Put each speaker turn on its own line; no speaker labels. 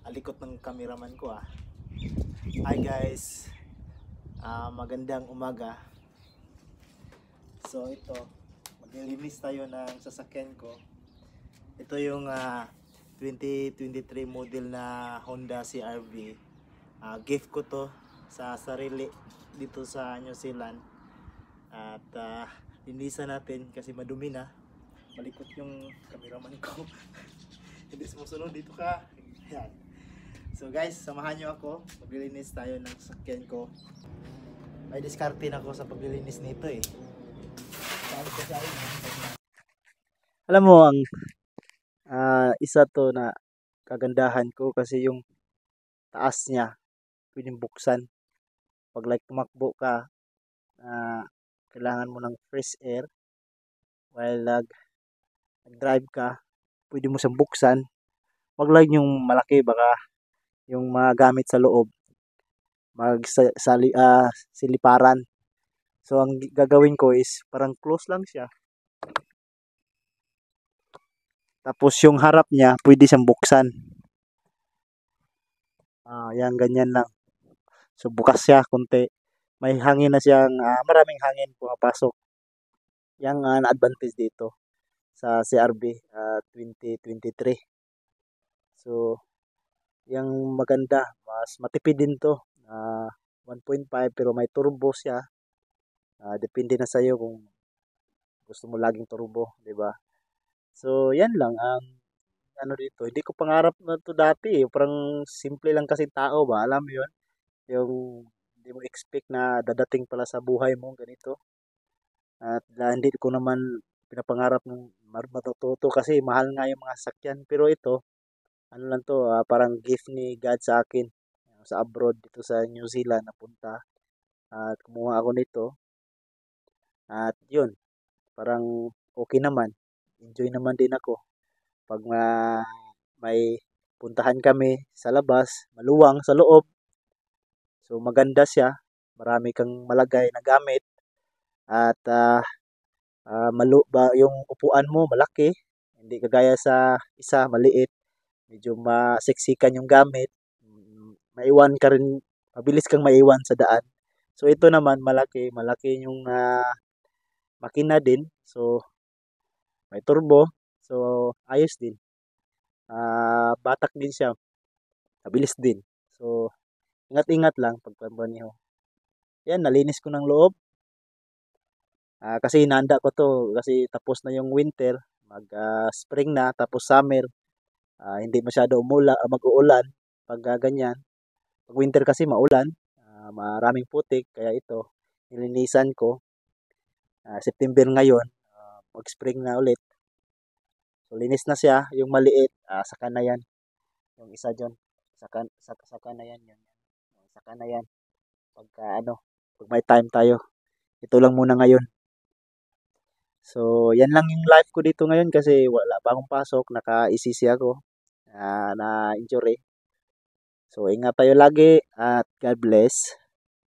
alikot ng cameraman ko ah. Hi guys, magandang umaga. So ito, maglilinis tayo ng sasakyan ko. Ito yung 2023 model na Honda CR-V. Gift ko to sa sarili dito sa New Zealand. At linisan natin kasi madumi na. Malikot yung cameraman ko. Hindi sumusunod, dito ka. Yan. So guys, samahan nyo ako. Maglilinis tayo ng sasakyan ko. May diskarte na ako sa paglilinis nito eh. Alam mo, ang isa to na kagandahan ko kasi yung taas niya pwedeng buksan. Pag like tumakbo ka, kailangan mo ng fresh air while nag-drive ka, pwede mo siyang buksan. Wag lang yung malaki, baka yung mga gamit sa loob siliparan. So ang gagawin ko is parang close lang siya. Tapos yung harap niya pwede siyang buksan. Yan, ganyan lang. So bukas siya konti. May hangin na siyang maraming hangin pumapasok. Yang na-advantage dito sa CR-V 2023. So yung maganda, mas matipid din to. 1.5 pero may turbo siya. Depende na sa iyo kung gusto mo laging turbo, 'di ba? So yan lang ang ano dito. Hindi ko pangarap na to dati, parang simple lang kasi tao ba, alam mo 'yon? Yung hindi mo expect na dadating pala sa buhay mo ganito. At hindi ko naman pinapangarap ng matututo kasi mahal nga yung mga sakyan. Pero ito, ano lang to, parang gift ni God sa akin. Sa abroad, dito sa New Zealand, napunta. At kumuha ako nito. At yun, parang okay naman. Enjoy naman din ako. Pag may puntahan kami sa labas, maluwang sa loob. So maganda siya. Marami kang malagay na gamit. At yung upuan mo malaki, hindi kagaya sa isa maliit, medyo masiksikan yung gamit, maiwan ka rin, mabilis kang maiwan sa daan. So ito naman malaki yung makina din, so may turbo, so ayos din. Batak din siya, mabilis din. So ingat-ingat lang pag pambaniho. Yan, nalinis ko ng loob. Kasi hinanda ko to kasi tapos na yung winter, spring na, tapos summer. Hindi masyado mag-uulan pag ganyan. Pag winter kasi maulan, maraming putik, kaya ito nilinisan ko. September ngayon, mag-spring na ulit. So linis na siya, yung maliit, saka na yan. Yung isa dyan, saka na yan, yun. Saka na yan. Pag may time tayo. Ito lang muna ngayon. So, yan lang yung life ko dito ngayon kasi wala pa akong pasok, naka-ECC ako, na injury. So, ingat tayo lagi at God bless.